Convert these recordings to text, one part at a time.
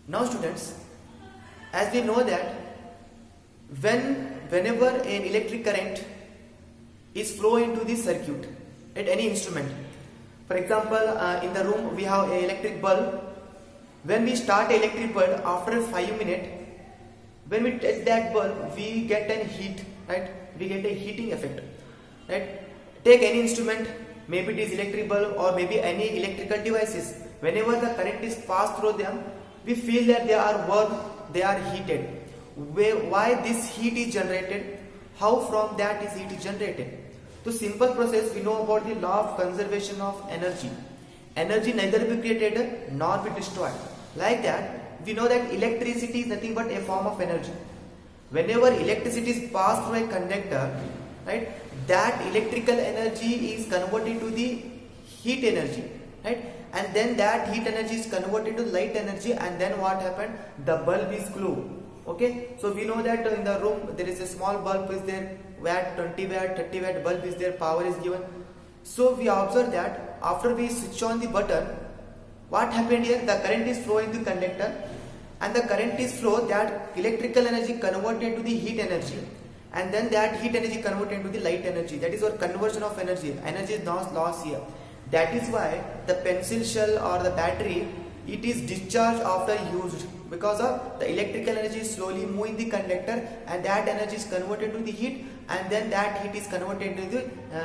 Now students, as we know that whenever an electric current is flow into the circuit at any instrument, for example in the room we have an electric bulb. When we start electric bulb, after 5 minutes, when we touch that bulb, we get an heat, right? We get a heating effect, right? Take any instrument, maybe it is electric bulb or maybe any electrical devices. Whenever the current is passed through them, we feel that they are warm, they are heated. Why this heat is generated? How from that is heat is generated? So simple process, we know about the law of conservation of energy. Energy neither be created nor be destroyed. Like that, we know that electricity is nothing but a form of energy. Whenever electricity is passed through a conductor, right, that electrical energy is converted to the heat energy, right, and then that heat energy is converted to light energy, and then what happened? The bulb is glow. Okay, so we know that in the room there is a small bulb is there, watt, 20 watt, 30 watt bulb is there, power is given. So we observe that after we switch on the button, what happened here? The current is flowing to conductor, and the current is flow, that electrical energy converted to the heat energy, and then that heat energy converted into the light energy. That is our conversion of energy. Energy is not lost here. That is why the pencil shell or the battery, it is discharged after used, because of the electrical energy is slowly moving the conductor, and that energy is converted to the heat, and then that heat is converted into the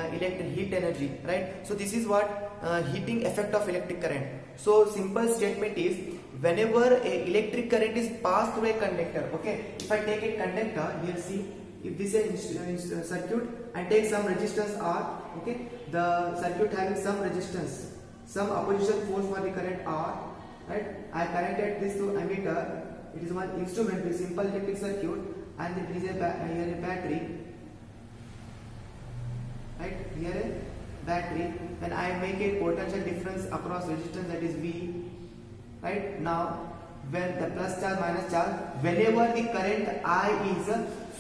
electric heat energy, right? So this is what heating effect of electric current. So simple statement is, whenever a electric current is passed through a conductor, okay, if I take a conductor here, see, if this is a circuit and take some resistance R, okay, the circuit having some resistance, some opposition force for the current R, right? I connected this to ammeter. It is one instrument with simple electric circuit, and it is here a battery, right? Here a battery. Then I make a potential difference across resistance, that is V, right? Now when the plus charge minus charge, whenever the current I is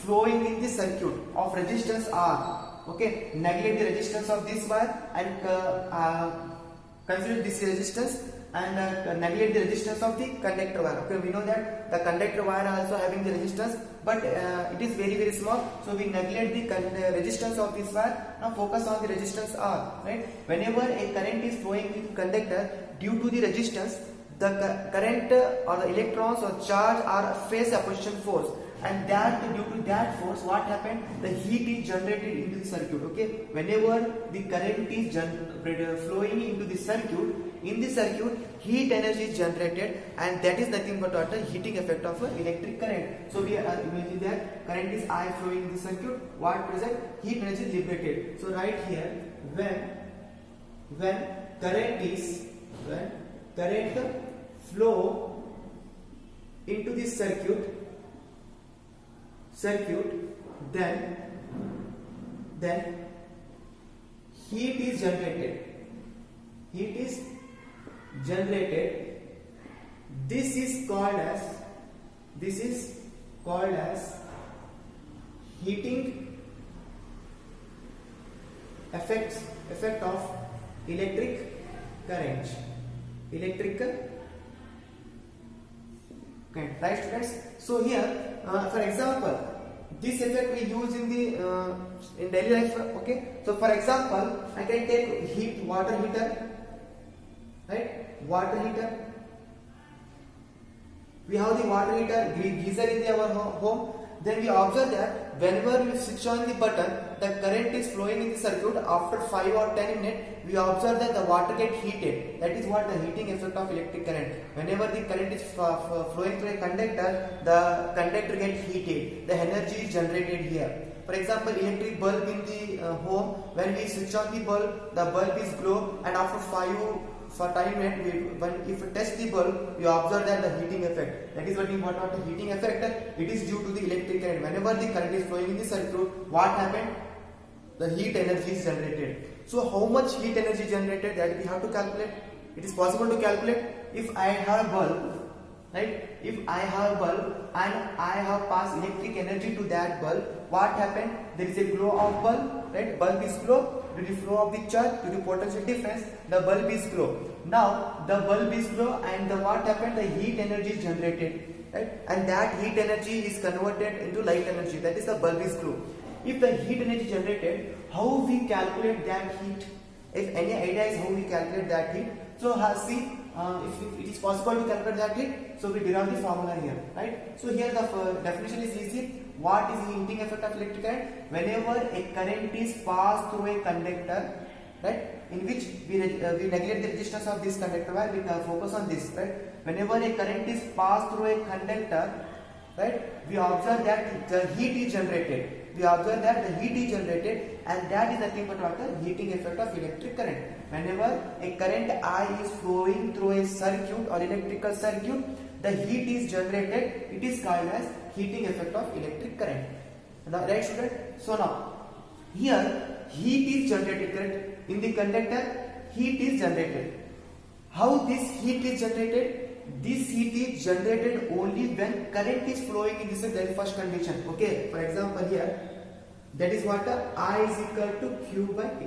flowing in the circuit of resistance R, okay, neglect the resistance of this wire and consider this resistance, and neglect the resistance of the conductor wire. Okay, we know that the conductor wire also having the resistance, but it is very small, so we neglect the resistance of this wire. Now focus on the resistance R, right? Whenever a current is flowing in conductor, due to the resistance, the current or the electrons or charge are face opposition force, and that due to that force, what happened? The heat is generated into the circuit. Okay, whenever the current is flowing into the circuit, in the circuit heat energy is generated, and that is nothing but what? A heating effect of electric current. So we imagine that current is I flowing in the circuit, what present? Heat energy is liberated. So right here, when current flow into the circuit, then heat is generated. This is called as heating effect of electric current. Okay, right students? So here, for example, this effect we use in the in daily life. Okay, so for example, I can take water heater, right? Water heater. We have the water heater, geyser in our home. Then we observe that whenever we switch on the button, the current is flowing in the circuit. After 5 or 10 minutes, we observe that the water gets heated. That is what the heating effect of electric current. Whenever the current is flowing through a conductor, the conductor gets heated. The energy is generated here. For example, electric bulb in the home, when we switch on the bulb is glow, and after 10 minutes, if we test the bulb, we observe that the heating effect. That is what the heating effect. It is due to the electric current. Whenever the current is flowing in the circuit, what happened? The heat energy is generated. So how much heat energy generated, that we have to calculate. It is possible to calculate. If I have a bulb, right? If I have a bulb and I have passed electric energy to that bulb, what happened? There is a glow of bulb, right? Bulb is glow. due to flow of the charge, due to potential difference, the bulb is glow. Now the bulb is glow, and what happened? The heat energy is generated, right? And that heat energy is converted into light energy. That is the bulb is glow. If the heat energy generated, how we calculate that heat? If any idea is how we calculate that heat? So see, if it is possible to calculate that heat, so we derive the formula here, right? So here the definition is easy. What is the heating effect of electric current? Whenever a current is passed through a conductor, right, in which we neglect the resistance of this conductor, while we focus on this, right? Whenever a current is passed through a conductor, right, we observe that the heat is generated. We observe that the heat is generated, and that is nothing but what? The heating effect of electric current. Whenever a current I is flowing through a circuit or electrical circuit, the heat is generated. It is called as heating effect of electric current. Right, student? So now here heat is generated, correct? In the conductor, heat is generated. How this heat is generated? This heat is generated only when current is flowing in this, that is first condition. Okay, for example here, that is what I is equal to Q by T.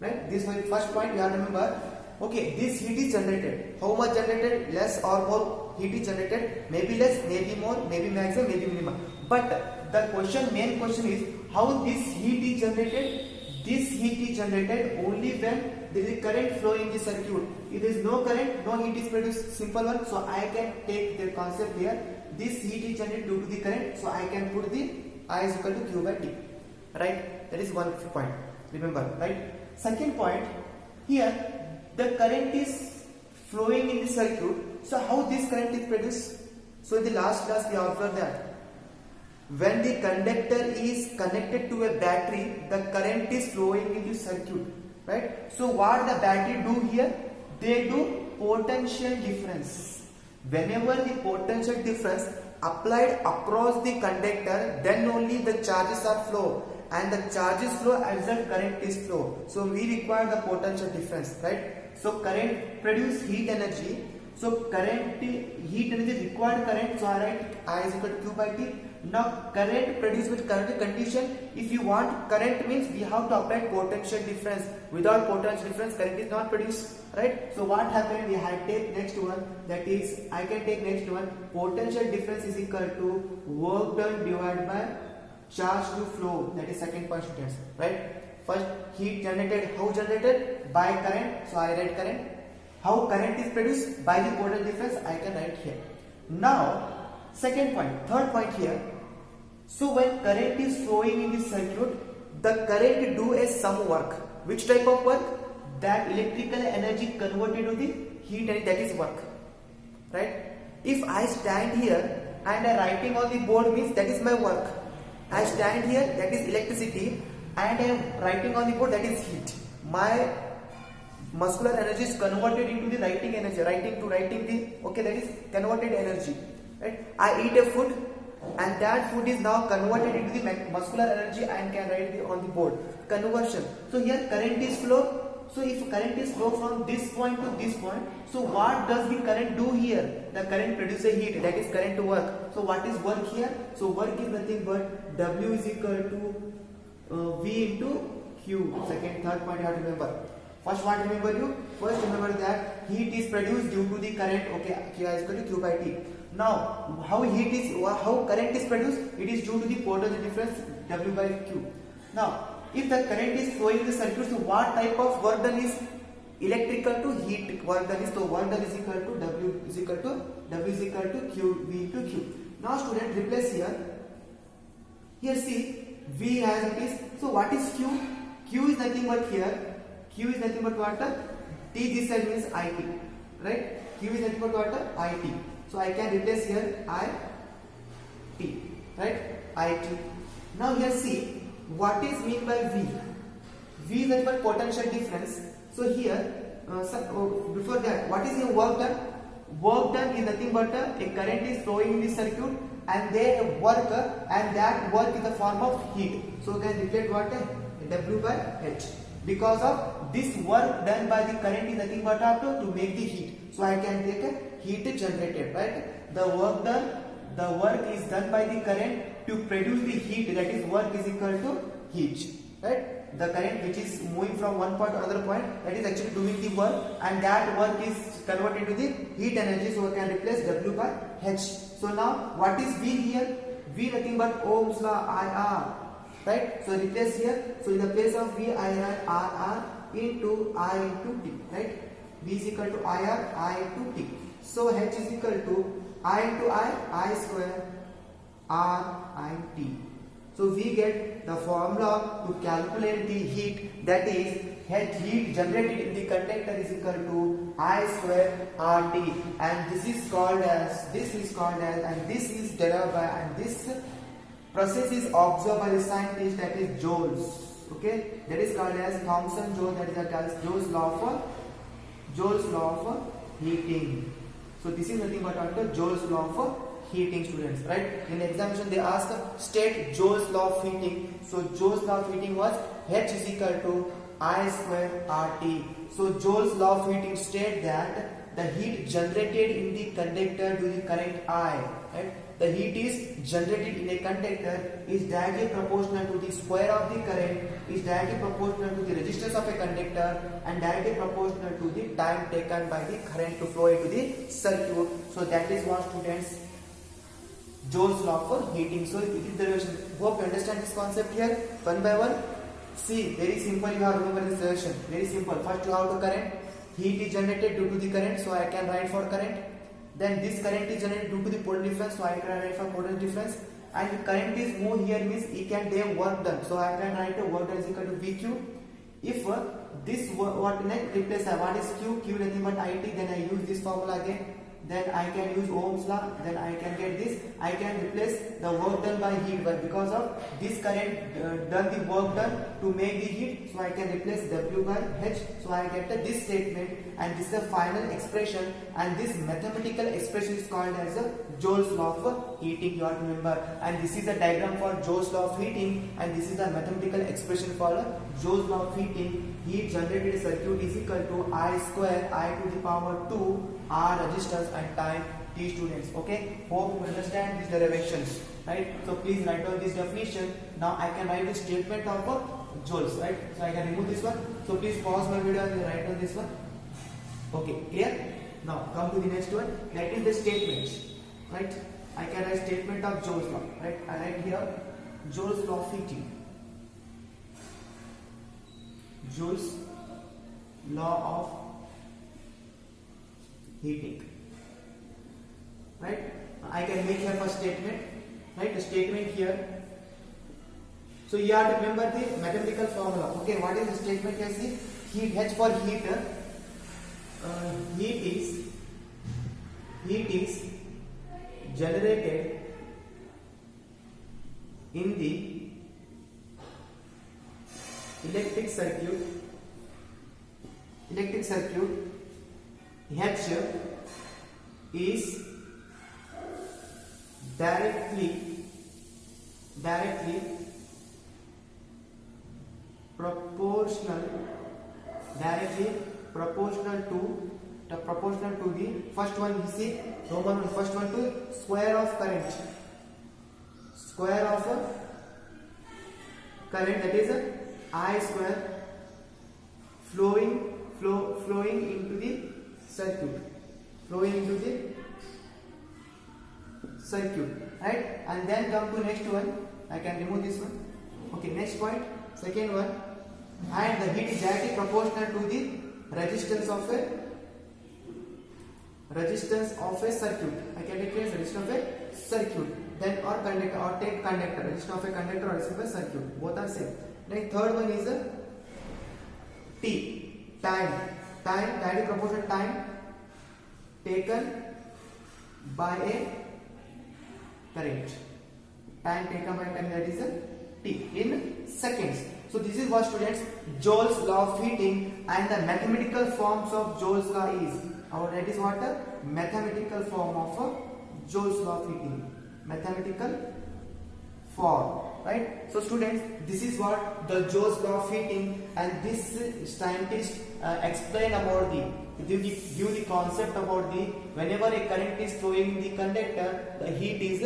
Right? This is the first point you have to remember. Okay, this heat is generated. How much generated? Less or more heat is generated? Maybe less, maybe more, maybe maximum, maybe minimum. But the main question is how this heat is generated. This heat is generated only when there is current flowing in the circuit. If there is no current, no heat is produced. Simple one. So I can take the concept here. This heat is generated due to the current. So I can put the I is equal to Q by T. Right? That is one point. Remember, right? Second point, here the current is flowing in the circuit. So how this current is produced? So in the last class we observed that when the conductor is connected to a battery, the current is flowing in the circuit, right? So what the battery do here? They do potential difference. Whenever the potential difference applied across the conductor, then only the charges are flow, and the charges flow as the current is flow. So we require the potential difference, right? So current produce heat energy. So current heat energy required current. So I write I is equal to Q by T. Now current produced with current condition. If you want current means we have to apply potential difference. Without potential difference, current is not produced, right? So what happened? We had take next one. That is, I can take next one. Potential difference is equal to work done divided by charge to flow. That is second point, students, right? First, heat generated. How generated? By current. So I write current. How current is produced? By the potential difference. I can write here. Now, second point, third point here. So when current is flowing in the circuit, the current do a some work. Which type of work? That electrical energy converted to the heat energy, that is work, right? If I stand here and I writing on the board means that is my work. I stand here, that is electricity, and I am writing on the board, that is heat. My muscular energy is converted into the writing energy, writing the, okay, that is converted energy, right? I eat a food, and that food is now converted into the muscular energy and can write on the board. Conversion. So here current is flow. So if current is flow from this point to this point, so what does the current do here? The current produces heat, that is current to work. So what is work here? So work is nothing but W is equal to V into Q. Second, third point you have to remember. First one remember you. First remember that heat is produced due to the current. Okay, Q is equal to Q by T. Now, how current is produced? It is due to the potential difference W by Q. Now, if the current is flowing in the circuit, so what type of work done is electrical to heat work done is, so work done is equal to W is equal to Q V into Q. Now, student, replace here. Here see V as it is. So what is Q? Q is nothing but here. Q is nothing but what? T this side means IT, right? Q is nothing but what? IT. So I can replace here IT, right? IT. Now here see what is mean by V. V is nothing but potential difference. So here, before that, what is your work done? Work done is nothing but a current is flowing in the circuit, and they work, and that work is the form of heat. So we can replace what? W by H. Because of this work done by the current is nothing but to make the heat. So I can take a heat generated, right? The work is done by the current to produce the heat, that is work is equal to heat, right? the current which is moving from one point to another point, that is actually doing the work, and that work is converted into the heat energy, so we can replace W by H. So now what is V here? V nothing but Ohm's law, IR, right? So replace here, so in the place of V, I have RR into I into T, right? V is equal to IR, I into T. So H is equal to I into I square, R, I, T. So we get the formula to calculate the heat, that is heat generated in the conductor is equal to I square RT, and this is called as, and this is derived by, and this process is observed by the scientist, that is Joule's. Okay, that is called as Thomson-Joule, that is called Joule's law of heating. So this is nothing but after Joule's law of heating, students, right? In the examination they ask state Joule's law of heating. So Joule's law of heating was H is equal to I square RT. So Joule's law of heating state that the heat generated in the conductor due to the current I, right? The heat is generated in a conductor is directly proportional to the square of the current, is directly proportional to the resistance of a conductor, and directly proportional to the time taken by the current to flow into the circuit. So that is what, students, Joule's law for heating. So it is the relation. Hope you understand this concept here one by one. See, very simple, you have to remember this relation. Very simple. First you have to current. Heat is generated due to the current, so I can write for current. Then this current is generated due to the potential difference, so I can write for potential difference. And current is moved here means E can take work done, so I can write work done is equal to VQ. If this what next replace what is Q nothing but IT, then I use this formula again. Then I can use Ohm's law, then I can get this. I can replace the work done by heat, but because of this current done the work done to make the heat, so I can replace W by H. So I get this statement, and this is the final expression, and this mathematical expression is called as a Joule's law of heating, you have to remember. And this is the diagram for Joule's law of heating, and this is the mathematical expression for Joule's law of heating. Heat generated in circuit is equal to I square I to the power 2 R resistance and time T, students. Okay, hope you understand these derivations, right? So please write down this definition. Now I can write the statement of Joule's, right? So I can remove this one. So please pause my video and write down this one. Okay, clear? Now come to the next one. That is the statement, right? I can write statement of Joule's law, right? I write here Joule's law of heating. Joule's law of heating, right? I can make here first statement, right? The statement here. So you have to remember the mathematical formula. Okay, what is the statement here? See, heat, H for heat. Heat is generated in the electric circuit. H is directly proportional to the first one. You see, Roman first one to square of current. That is I square flowing into the circuit, right? And then come to next one. I can remove this one. Okay, next point, second one, and the heat is directly proportional to the resistance of a circuit. I can take resistance of a circuit. Then or conductor, or take conductor, resistance of a conductor or resistance of a circuit. Both are same. Then third one is T. Time directly proportional time taken by a current. Time taken by current, that is a T in seconds. So this is what, students, Joule's law of heating, and the mathematical forms of Joule's law is. That is what the mathematical form of Joule's law of heating. Mathematical form, right? So students, this is what the Joule's law of heating, and this scientist explain about give the concept about whenever a current is flowing in the conductor, the heat is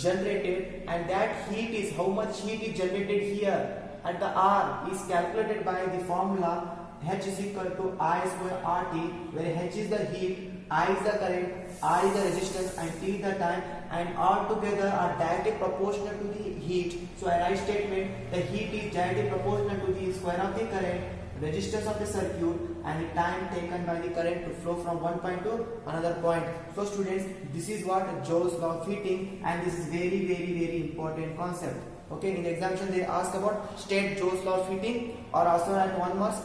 generated, and that heat is how much heat is generated here. and the R is calculated by the formula H is equal to I square RT, where H is the heat, I is the current, R is the resistance, and T is the time, and all together are directly proportional to the heat. So I write statement: the heat is directly proportional to the square of the current, resistance of the circuit, and the time taken by the current to flow from one point to another point. So students, this is what Joule's law of heating, and this is very important concept. Okay, in the examination they ask about state Joule's law of heating, or also at 1 marks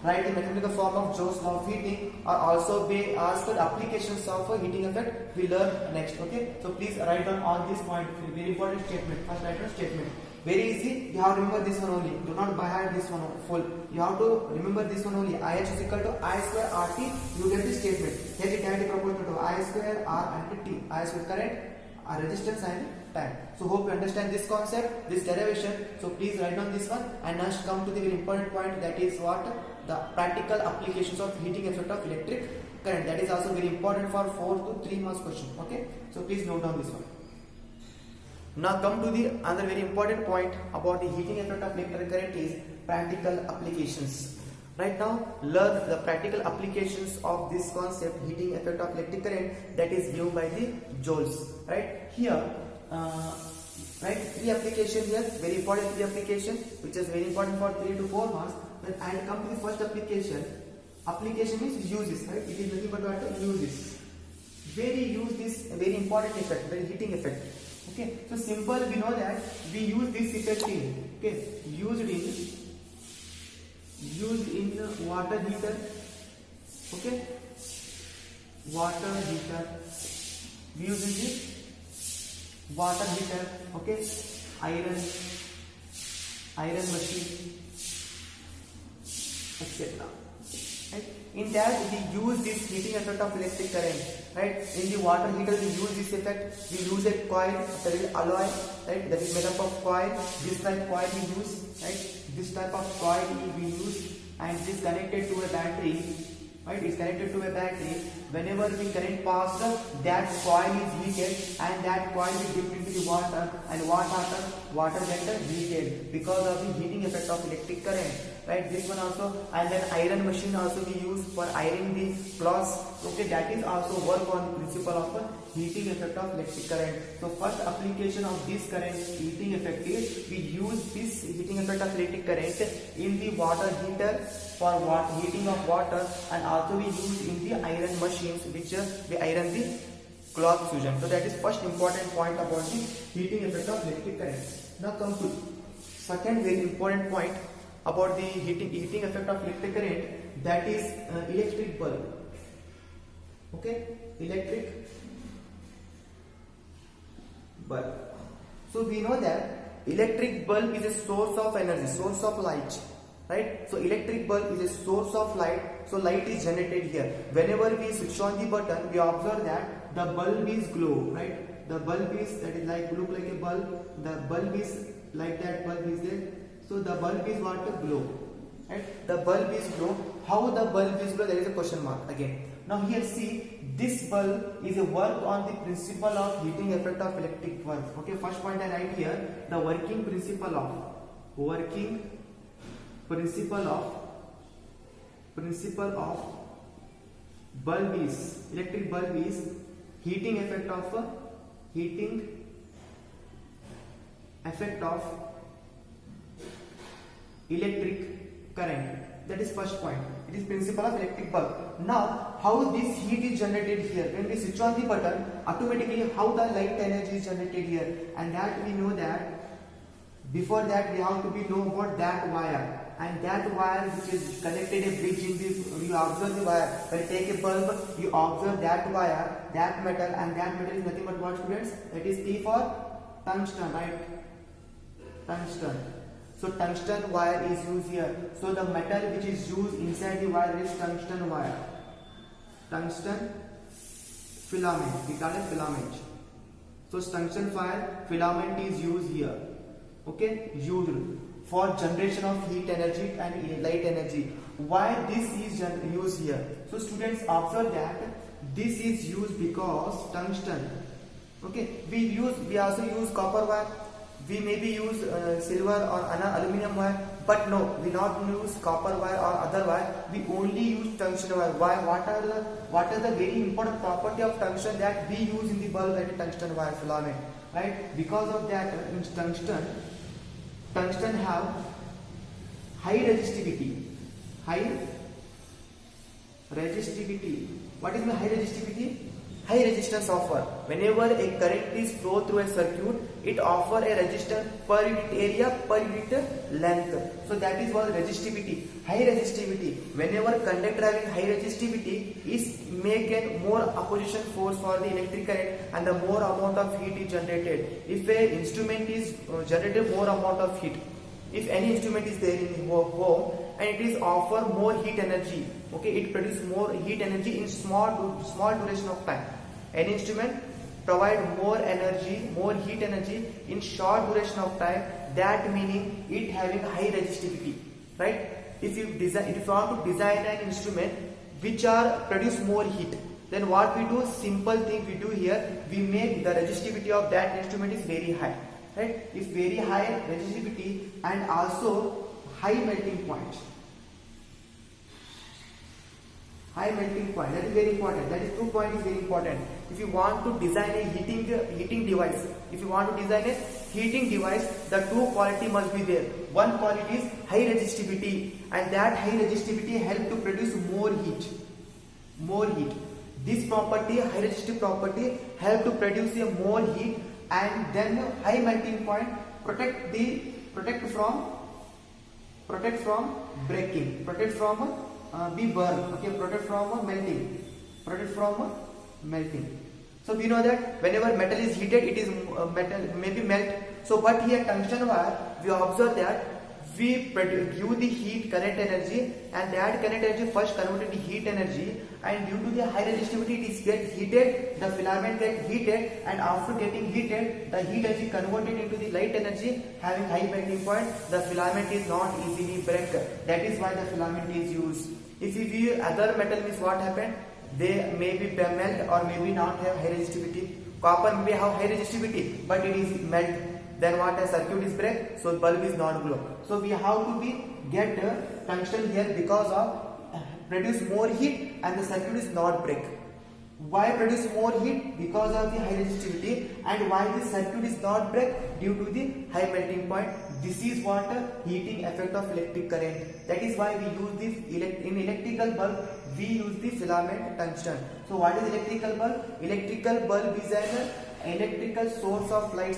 write the mathematical form of Joule's law of heating, or also be asked the applications of heating effect we learn next. Okay, so please write down all these points. Very important statement. First write down statement. Very easy. You have to remember this one only. Do not by heart this one full. You have to remember this one only. IH is equal to I square RT. You get this statement. Here it directly proportional to I square R and T. I square current, R resistance, and time. So hope you understand this concept, this derivation. So please write down this one, and now come to the very important point, that is what the practical applications of heating effect of electric current. That is also very important for 4 to 3 marks question. Okay, so please note down this one. Now come to the another very important point about the heating effect of electric current is practical applications. Right now learn the practical applications of this concept, heating effect of electric current, that is given by the joules. Right here, right, 3 application here, very important 3 application, which is very important for 3 to 4 marks. Then I come to the first application. Application means uses, right? It is nothing but what uses. Very important effect, very heating effect. Okay, so simple, we know that we use this effect in, okay, used in water heater, okay, water heater, we use in the water heater, okay, iron machine, etc. Right? In that we use this heating effect of electric current. Right? In the water heater we use this effect. We use a coil, a alloy, right? That is made up of coil. This type coil we use, right? This type of coil we use, and it is connected to a battery. Right? It's connected to a battery. Whenever the current passes, that coil is heated, and that coil is dipped into the water, and what happens? Water gets heated because of the heating effect of electric current. Right, this one also, and then iron machine also we use for ironing the cloths. Okay, that is also work on the principle of heating effect of electric current. So first application of this current heating effect is we use this heating effect of electric current in the water heater for heating of water, and also we use in the iron machines which we iron the cloth fusion. So that is first important point about the heating effect of electric current. Now come to second very important point about the heating effect of electric current, that is electric bulb. Okay, electric bulb. So we know that electric bulb is a source of energy, source of light. Right? So electric bulb is a source of light. So light is generated here. Whenever we switch on the button, we observe that the bulb is glow. Right? The bulb is, that is like look like a bulb. The bulb is like that. Bulb is there. So the bulb is what? To glow. Right? The bulb is glow. How the bulb is glow? There is a question mark again. Now here see, this bulb is a work on the principle of heating effect of electric bulb. Okay, first point I write here, the working principle of bulb is, electric bulb is heating effect of electric current. That is first point. It is principle of electric bulb. Now, how this heat is generated here? When we switch on the button, automatically how the light energy is generated here, and that we know that. Before that, we have to be know about that wire, and that wire which is connected a bridge in this. You observe the wire. When you take a bulb, you observe that wire, that metal, and that metal is nothing but what, students? That is T for tungsten, right? Tungsten. So tungsten wire is used here. So the metal which is used inside the wire is tungsten wire. Tungsten filament. We call it filament. So tungsten wire filament is used here. Okay, used for generation of heat energy and light energy. Why this is used here? So students observe that this is used because tungsten. Okay, we also use copper wire. we maybe use silver or aluminum wire, but no, we not use copper wire or other wire. We only use tungsten wire. Why? What are the very important property of tungsten that we use in the bulb, like tungsten wire filament, right? Because of that, tungsten have high resistivity. High resistivity. What is the high resistivity? High resistance offer. Whenever a current is flow through a circuit, it offer a resistance per unit area, per unit length. So that is what resistivity. High resistivity. Whenever conductor having high resistivity, is make a more opposition force for the electric current, and the more amount of heat is generated. If a instrument is generated more amount of heat, if any instrument is there in the home and it is offer more heat energy, okay, it produce more heat energy in small duration of time. Any instrument provide more energy, more heat energy in short duration of time. That meaning it having high resistivity, right? If you want to design an instrument which are produce more heat, then what we do? Simple thing we do here, we make the resistivity of that instrument is very high, right? If very high resistivity and also high melting point. High melting point, that is very important. That is 2 point is very important. If you want to design a heating device, if you want to design a heating device, the 2 quality must be there. One quality is high resistivity, and that high resistivity help to produce more heat. More heat. This property, high resistive property, help to produce a more heat, and then high melting point protect from breaking, protect from be burned, okay, protect from melting. So we know that whenever metal is heated, it is metal maybe melt. So but here tungsten wire, we observe that we give the heat current energy, and that current energy first converted to heat energy, and due to the high resistivity it is get heated, the filament get heated, and after getting heated, the heat energy converted into the light energy having high melting point, the filament is not easily break. That is why the filament is used. If you use other metal, means what happened? They may be melt or maybe not have high resistivity. Copper may have high resistivity, but it is melt. Then what? A circuit is break, so bulb is not glow. So we have to get tungsten here because of produce more heat and the circuit is not break. Why produce more heat? Because of the high resistivity, and why the circuit is not break? Due to the high melting point. This is what heating effect of electric current. That is why we use this in electrical bulb. We use the filament tungsten. So what is electrical bulb? Electrical bulb is an electrical source of light,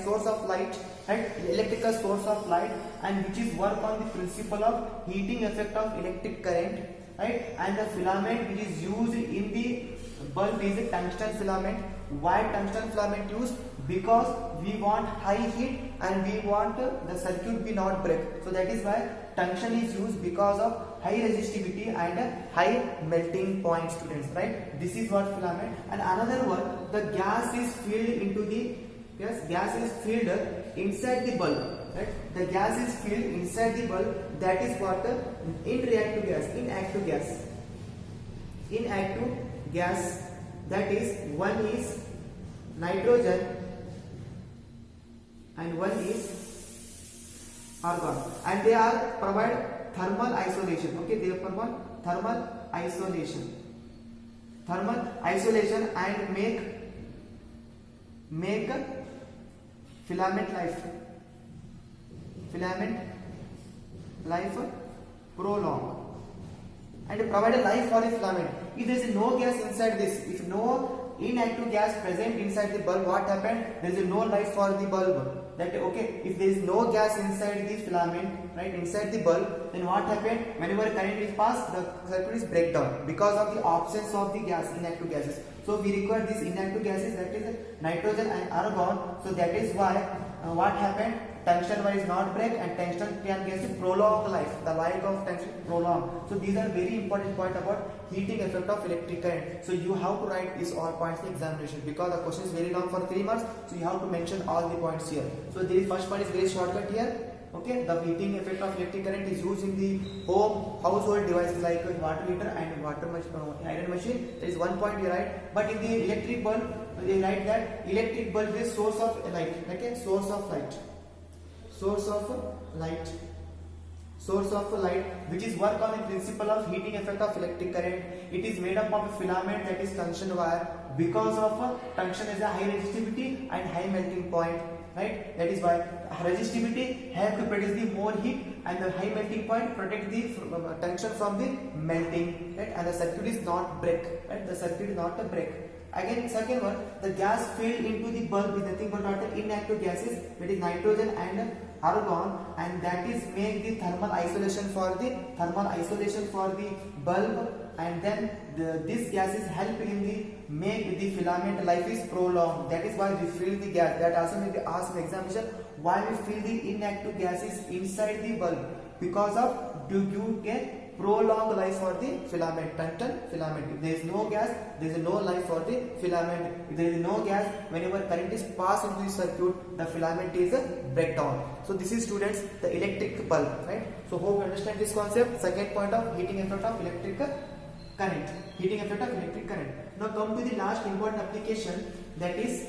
and electrical source of light, and which is work on the principle of heating effect of electric current, right? And the filament which is used in the bulb is a tungsten filament. Why tungsten filament used? Because we want high heat and we want the circuit be not break. So that is why tungsten is used, because of high resistivity and high melting point, students, right? This is what filament. And another one, the gas is filled into the gas is filled inside the bulb, right? The gas is filled inside the bulb. That is what inactive gas. That is, one is nitrogen and one is argon, and they are provide thermal isolation. Okay, they provide thermal isolation and make filament life prolong, and provide a life for the filament. If there is no gas inside this, if no inactive gas present inside the bulb, what happened? There is no life for the bulb. That okay, if there is no gas inside the filament, right, inside the bulb, then what happened? Whenever current is passed, the circuit is break down because of the absence of the gas, inactive gases. So we require these inactive gases, that is nitrogen and argon. So that is why what happened? Tungsten wire is not break, and tungsten can get to prolong life. The life of tungsten prolong. So these are very important point about heating effect of electric current. So you have to write these all points in examination, because the question is very long for 3 marks. So you have to mention all the points here. So the first point is very shortcut here. Okay, the heating effect of electric current is used in the household devices like water heater and iron machine. There is 1 point you write. But in the electric bulb, they write that electric bulb is source of light. Okay, source of light. source of light. Source of light, which is work on the principle of heating effect of electric current. It is made up of a filament, that is tungsten wire. Because of tungsten is a high resistivity and high melting point, right? That is why resistivity help to produce the more heat, and the high melting point protect the tungsten from the melting, right? And the circuit is not break, right? The circuit is not a break. Again, second one, the gas filled into the bulb is nothing but the inactive gases, that is nitrogen and argon, and that is make the thermal isolation for the bulb, and then this gases help in the make the filament life is prolonged. That is why we fill the gas. That also may be asked in examination, why we fill the inactive gases inside the bulb, because of to give a prolonged life for the filament, tungsten filament. If there is no gas, there is no life for the filament. If there is no gas, whenever current is passed into the circuit, the filament is a breakdown. So this is, students, the electric bulb, right? So hope you understand this concept. Second point of heating effect of electric current. Heating effect of electric current. Now come to the last important application, that is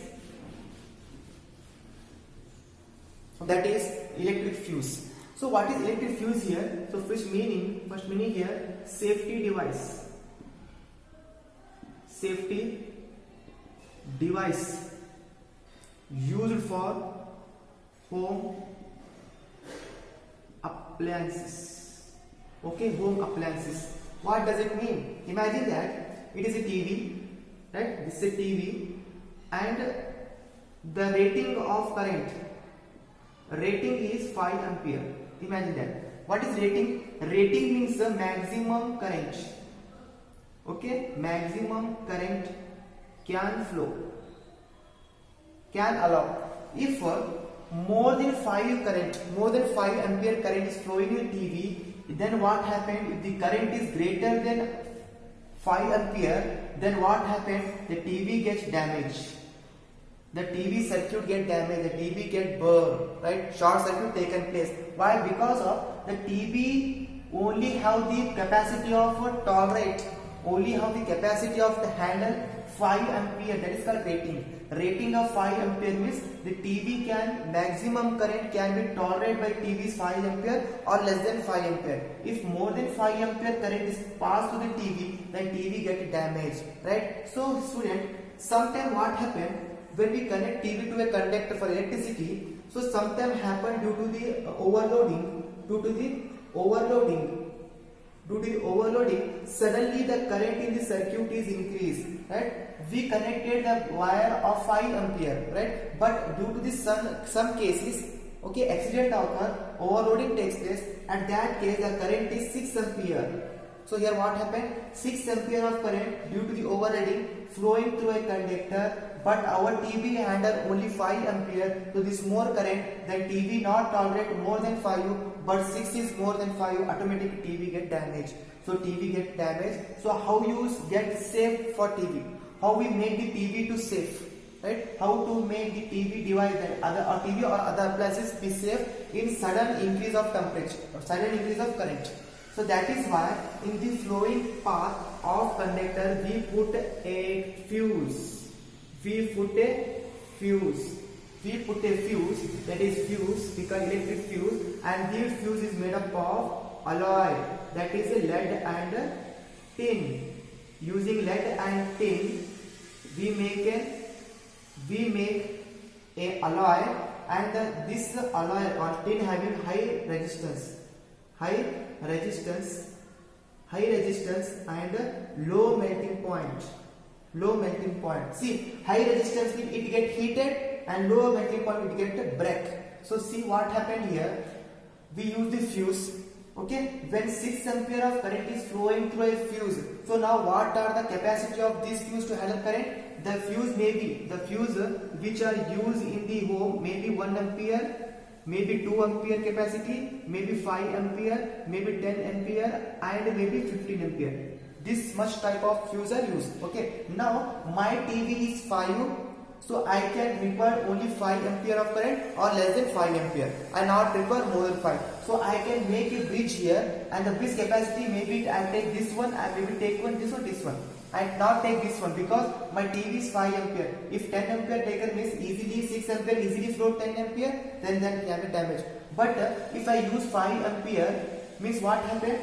electric fuse. So what is electric fuse here? So first meaning here, safety device. Safety device used for home appliances. Okay, home appliances. What does it mean? Imagine that it is a TV, right? This is a TV, and the rating of current. Rating is 5 ampere. Imagine that. What is rating? Rating means the maximum current. Okay, maximum current can flow, can allow. If more than 5 ampere current is flowing in the TV, then what happened? If the current is greater than 5 ampere, then what happened? The TV gets damaged. The TV circuit get damaged, the TV get burned, right? Short circuit taken place. Why? Because of the TV only have the capacity of tolerate, only have the capacity of the handle 5 ampere. That is called rating. Rating of 5 ampere means the TV can, maximum current can be tolerated by TV's 5 ampere or less than 5 ampere. If more than 5 ampere current is passed to the TV, then TV get damaged, right? So student, sometimes what happen? When we connect TV to a conductor for electricity, so sometimes happen due to the overloading, suddenly the current in the circuit is increased, right? We connected the wire of 5 ampere, right? But due to this some cases, okay, accident occur, overloading takes place. At that case, the current is 6 ampere. So here what happened? 6 ampere of current due to the overloading flowing through a conductor, but our TV handle only 5 ampere, so this more current, then TV not tolerate more than 5, but 6 is more than 5, automatically TV get damaged. So TV get damaged. So how you get safe for TV? How we make the TV to safe? Right? How to make the TV device and TV or other appliances be safe in sudden increase of temperature or sudden increase of current. So that is why in the flowing path of conductor we put a fuse. We put a fuse, that is fuse, because electric fuse, and this fuse is made up of alloy, that is a lead and tin. Using lead and tin, we make a alloy, and this alloy or tin having high resistance and low melting point. See, high resistance means it get heated, and low melting point it get break. So see what happened here. We use the fuse. Okay, when 6 ampere of current is flowing through a fuse. So now what are the capacity of this fuse to handle current? The fuse which are used in the home, maybe 1 ampere, maybe 2 ampere capacity, maybe 5 ampere, maybe 10 ampere, and maybe 15 ampere. This much type of fuse are used. Okay, now my TV is 5, so I can require only 5 ampere of current or less than 5 ampere. I not require more than 5. So I can make a bridge here, and the bridge capacity maybe I take this one, I maybe take this one. I not take this one because my TV is 5 ampere. If 10 ampere taken means easily 6 ampere easily flow 10 ampere, then can be damaged. But if I use 5 ampere, means what happened?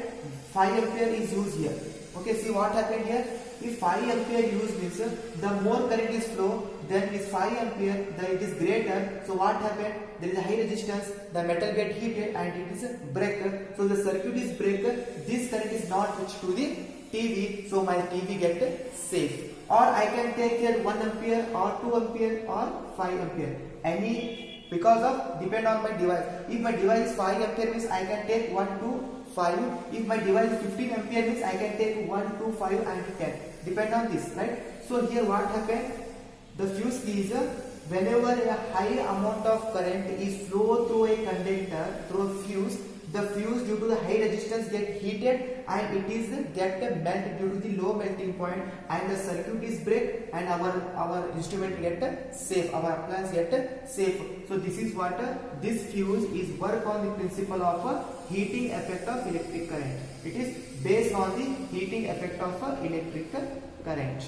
5 ampere is used here. Okay, see what happened here? If 5 ampere used means the more current is flow, then this 5 ampere, it is greater. So what happened? There is a high resistance, the metal get heated and it is break. So the circuit is break. This current is not reached to the TV, so my TV get safe. Or I can take here 1 ampere or 2 ampere or 5 ampere. Any, because of depend on my device. If my device is 5 ampere means I can take 1 to 5. If my device is 15 ampere means I can take 1 to 5 and 10. Depend on this, right? So here what happened? The fuse is whenever a high amount of current is flow through a conductor through a fuse, the fuse due to the high resistance get heated and it is get melt due to the low melting point, and the circuit is break and our instrument get safe, our appliance get safe. So this is what this fuse is work on the principle of heating effect of electric current. It is based on the heating effect of electric current.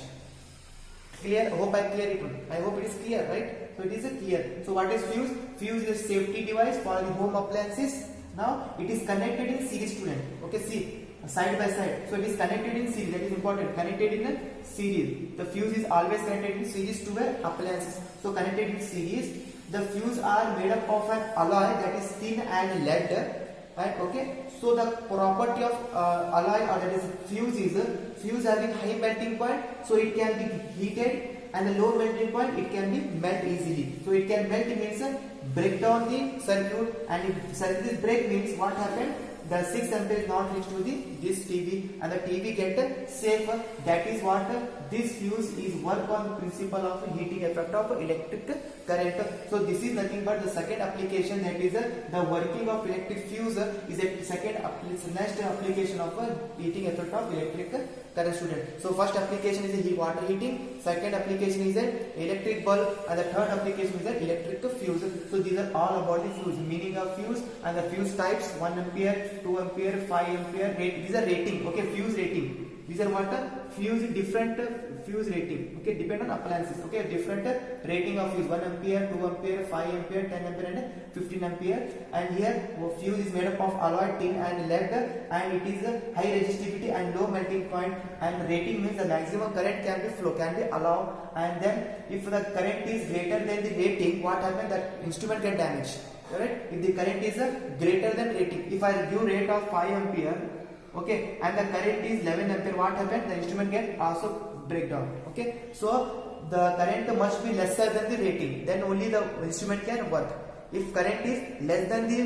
Clear? Hope I clear it. I hope it is clear, right? So it is clear. So what is fuse? Fuse is a safety device for the home appliances. Now it is connected in series, student. Okay, see, side by side. So it is connected in series. That is important. Connected in a series. The fuse is always connected in series to the appliances. So connected in series. The fuse are made up of an alloy that is thin and lead. Right? Okay. So the property of alloy or that is fuse having high melting point. So it can be heated, and the low melting point it can be melt easily. So it can melt means break down the circuit, and if circuit is break means what happened? The 6 ampere is not reached to this TV, and the TV get safer. That is what this fuse is work on the principle of heating effect of electric current. So this is nothing but the second application, that is the working of electric fuse is a next application of heating effect of electric current, student. So first application is a water heating, second application is an electric bulb, and the third application is an electric fuse. So these are all about the fuse, meaning of fuse and the fuse types: 1 ampere, 2 ampere, 5 ampere. These are rating. Okay, fuse rating. These are what fuse different fuse rating. Okay, depend on appliances. Okay, different rating of fuse: 1 ampere, 2 ampere, 5 ampere, 10 ampere, and 15 ampere. And here fuse is made up of alloy, tin, and lead, and it is high resistivity and low melting point. And rating means the maximum current can be flow, can be allowed. And then if the current is greater than the rating, what happens? That instrument get damaged. Correct? If the current is greater than rating, if I give rate of 5 ampere, okay, and the current is 11 ampere, what happens? The instrument get also break down. Okay, so the current must be lesser than the rating, then only the instrument can work. If current is less than the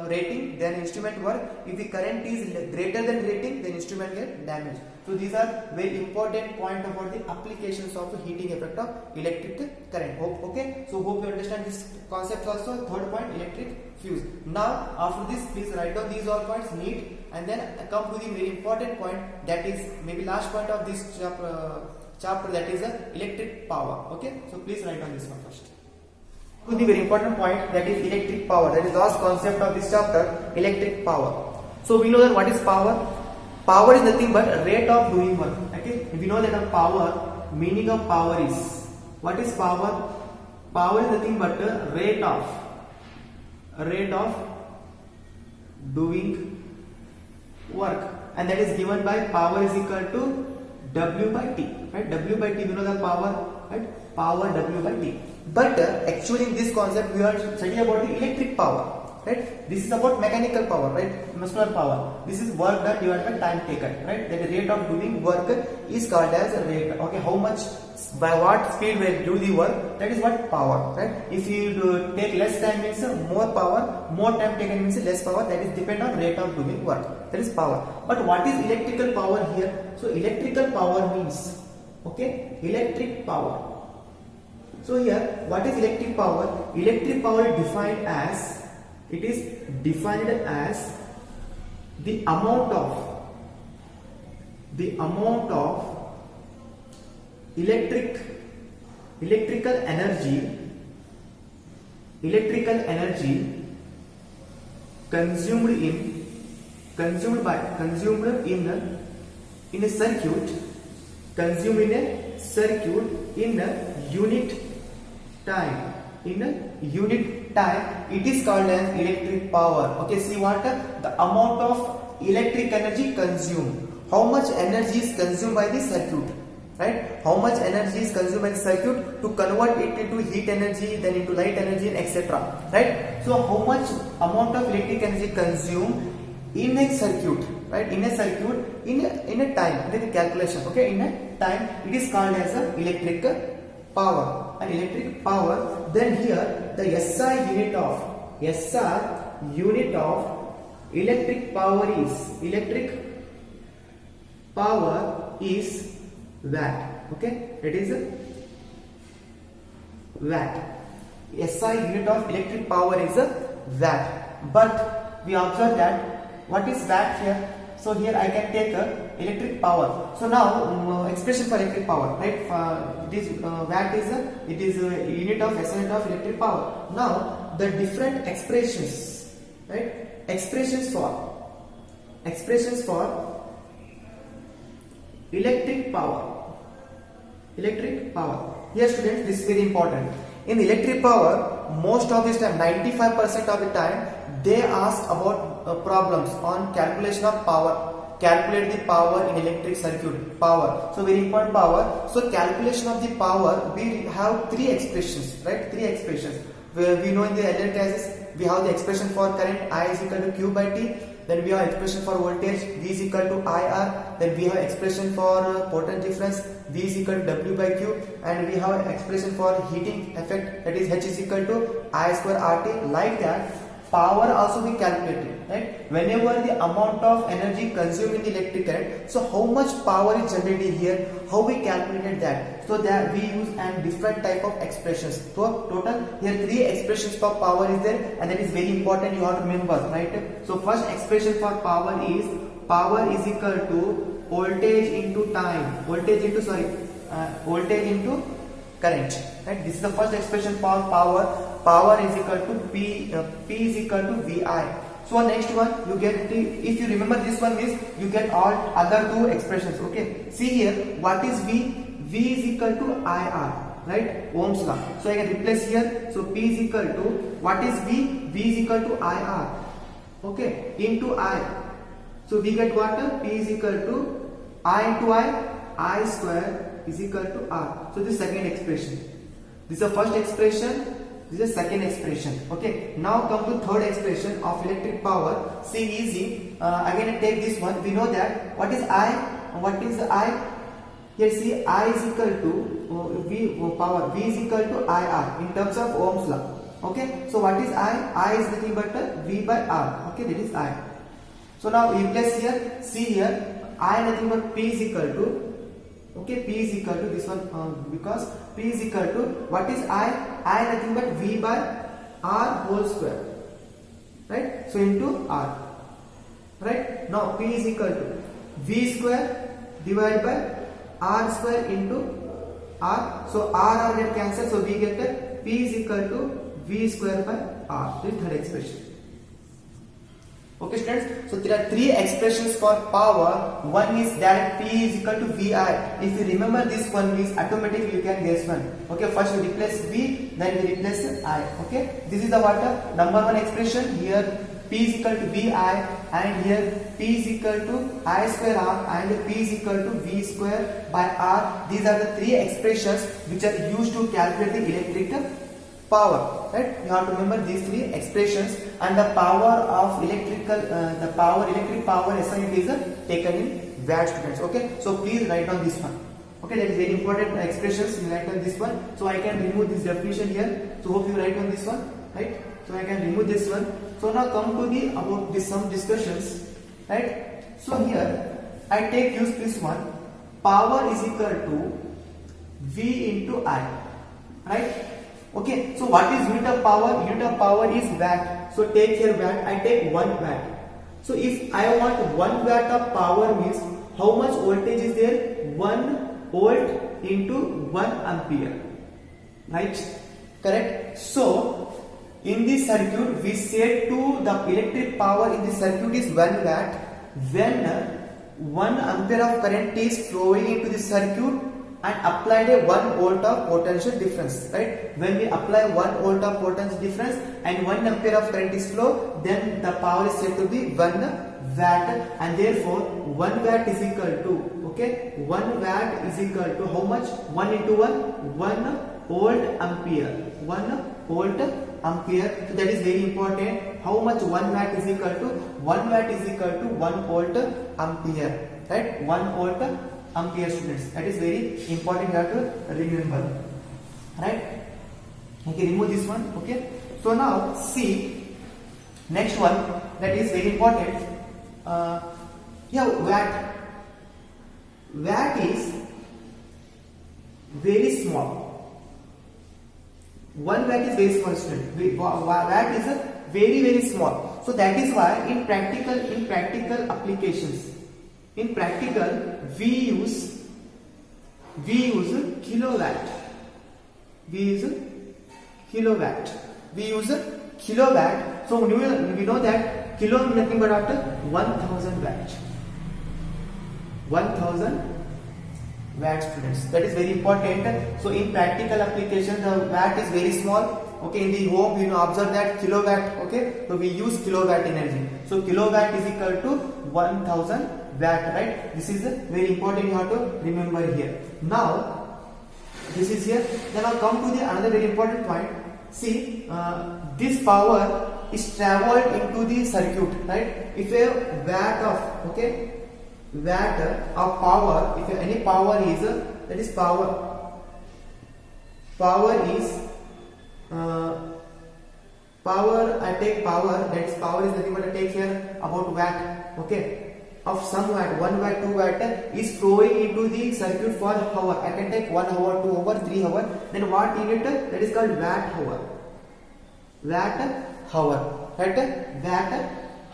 rating, then instrument work. If the current is greater than rating, then instrument get damaged. So these are very important point about the applications of heating effect of electric current. Okay, so hope you understand this concept also. Third point, electric fuse. Now after this, please write down these all points neat, and then come to the very important point, that is maybe last point of this chapter, that is electric power. Okay, so please write down this one first. To the very important point, that is electric power. That is last concept of this chapter, electric power. So we know that what is power? Power is nothing but rate of doing work. Okay, we know that the power, meaning of power is, what is power? Power is nothing but rate of doing work, and that is given by power is equal to W by T. Right? W by T, we know the power. Right? Power W by T. But actually in this concept we are studying about the electric power. Right? This is about mechanical power, right? Muscular power. This is work done divided by time taken, right? That the rate of doing work is called as a rate. Okay, how much, by what speed we do the work, that is what power, right? If you take less time means more power, more time taken means less power. That is depend on rate of doing work. That is power. But what is electrical power here? So electrical power means, okay, electric power. So here, what is electric power? Electric power is defined as, it is defined as the amount of electrical energy consumed in a circuit in a unit time, in a unit time, it is called as electric power. Okay, see what the amount of electric energy consumed, how much energy is consumed by the circuit, right? How much energy is consumed by the circuit to convert it into heat energy, then into light energy, and etc. Right? So how much amount of electric energy consumed in a circuit, right? In a circuit, in a time, in a calculation. Okay, in a time, it is called as a electric power. An electric power. Then here the SI unit of electric power is watt. Okay, it is a watt. SI unit of electric power is a watt. But we observe that what is watt here? So here I can take a electric power. So now expression for electric power, right? This watt is a unit of SI unit of electric power. Now the different expressions, right? Expressions for electric power. Here students, this is very important. In electric power, most of this time, 95% of the time, they ask about problems on calculation of power. Calculate the power in electric circuit. Power. So very important, power. So calculation of the power, we have three expressions, right? Three expressions. We know in the earlier cases, we have the expression for current I is equal to Q by T. Then we have expression for voltage V is equal to IR. Then we have expression for potential difference V is equal to W by Q. And we have expression for heating effect, that is H is equal to I square RT. Like that, power also be calculated, right? Whenever the amount of energy consumed in the electric current, so how much power is generated here, how we calculated that? So that we use and different type of expressions. So total here three expressions for power is there, and that is very important, you have to remember, right? So first expression for power is equal to voltage into time, voltage into current, right? This is the first expression for power. Power is equal to P is equal to VI. So next one you get, if you remember this one means you get all other two expressions. Okay, see here, what is V? V is equal to IR, right? Ohm's law. So I can replace here. So P is equal to, what is V? V is equal to IR, okay, into I. So we get what? P is equal to I into I square is equal to R. So this is second expression. This is the first expression. This is the second expression. Okay. Now come to third expression of electric power. See, easy. Again take this one. We know that what is I? What is I? Here see, I is equal to V power. V is equal to IR in terms of Ohm's law. Okay. So what is I? I is nothing but V by R. Okay, that is I. So now replace here. See here, I nothing but P is equal to. Okay, P is equal to this one because P is equal to, what is I? I nothing but V by R whole square, right? So into R, right? Now P is equal to V square divided by R square into R. So R get cancelled, so we get P is equal to V square by R. This is third expression. Okay students, so there are three expressions for power. One is that P is equal to VI. If you remember this one means automatically you can guess one. Okay, first we replace V, then we replace I. Okay, this is the what? Number one expression. Here P is equal to VI, and here P is equal to I square R, and P is equal to V square by R. These are the three expressions which are used to calculate the electric power, right? You have to remember these three expressions, and the power of electric power SI unit is taken in watt, students. Okay, so please write down this one. Okay, that is very important expressions. You write down this one. So I can remove this definition here. So hope you write down this one, right? So I can remove this one. So now come to the about this some discussions, right? So here I use this one. Power is equal to V into I, right? Okay, so what is unit of power? Unit of power is watt. So take here watt, I take 1 watt. So if I want 1 watt of power means how much voltage is there? 1 volt into 1 ampere, right? Correct? So in this circuit we say to the electric power in this circuit is 1 watt when 1 ampere of current is flowing into the circuit and applied a 1 volt of potential difference, right? When we apply 1 volt of potential difference and 1 ampere of current is flow, then the power is said to be 1 watt, and therefore 1 watt is equal to, okay, 1 watt is equal to how much? 1 into 1 volt ampere, 1 volt ampere. So that is very important. How much 1 watt is equal to? 1 watt is equal to 1 volt ampere, right? 1 volt ampere, students. That is very important. You have to remember, right? Okay, remove this one. Okay. So now see next one that is very important. Watt. Watt is very small. 1 watt is very small, student. Watt is very small. So that is why in practical applications, in practical we use kilowatt. We use kilowatt. So we know that kilo is nothing but after 1000 watt. 1000 watt, students. That is very important. So in practical application the watt is very small. Okay, in the home you know observe that kilowatt. Okay, so we use kilowatt energy. So kilowatt is equal to 1000 watt, right? This is very important. You have to remember here. Now this is here. Then I'll come to the another very important point. See, this power is traveled into the circuit, right? If a watt of watt of power, if any power is that is power is power, I take power, that is power is nothing but I take here about watt, okay, of some watt, 1 watt, 2 watt is flowing into the circuit for hour. I can take 1 hour, 2 hour, 3 hour, then what unit? That is called watt hour. Watt hour, right? Watt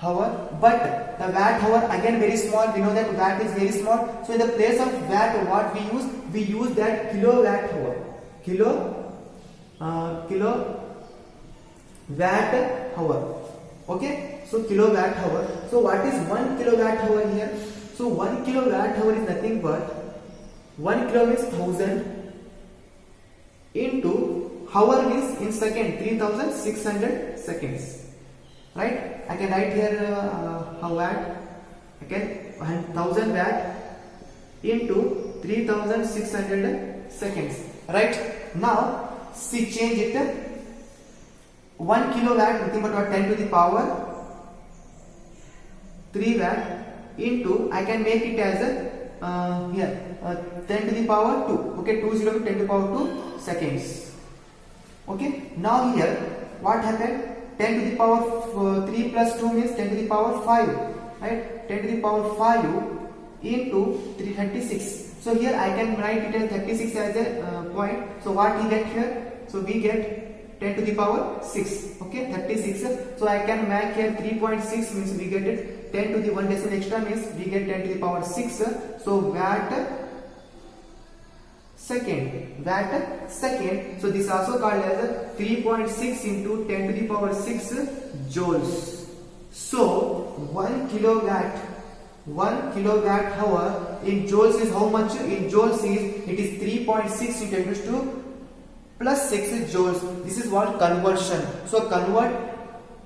hour. But the watt hour again very small. We know that watt is very small. So in the place of watt, what we use that kilowatt hour. Watt hour. Okay. So kilowatt hour. So what is 1 kilowatt hour here? So 1 kilowatt hour is nothing but 1 kilo means 1000 into hour means in second 3600 seconds. Right? I can write here how watt. I can 1000 watt into 3600 seconds. Right? Now see, change it. 1 kilowatt nothing but 10 to the power 3 watt into, I can make it as a 10 to the power 2. Okay, 20 to 10 to the power 2 seconds. Okay, now here what happened? 10 to the power 3 plus 2 means 10 to the power 5, right? 10 to the power 5 into 336. So here I can write it as 36 as a point. So what we get here? So we get 10 to the power 6. Okay, 36. So I can make here 3.6 means we get it 10 to the 1 decimal extra means we get 10 to the power 6. So watt second. So this is also called as 3.6 into 10 to the power 6 joules. So 1 kilowatt hour in joules is how much? In joules it is 3.6 into 10 to 2 plus 6 joules. This is what conversion. So convert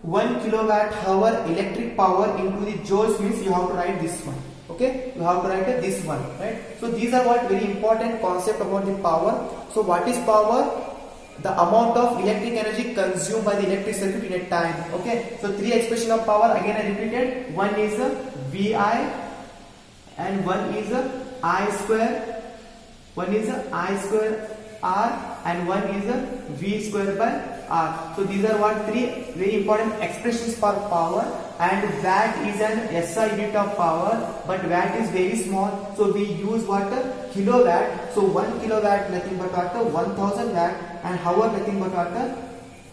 1 kilowatt hour electric power into the joules means you have to write this one. Okay, you have to write this one, right? So these are what very important concept about the power. So what is power? The amount of electric energy consumed by the electric circuit in a time. Okay, so 3 expression of power again I repeated. One is VI and one is I square. One is I square R and one is V square by R. So these are what 3 very important expressions for power. And watt is an SI unit of power, but watt is very small. So we use what? Kilowatt. So 1 kilowatt nothing but what? 1000 watt, and hour nothing but what?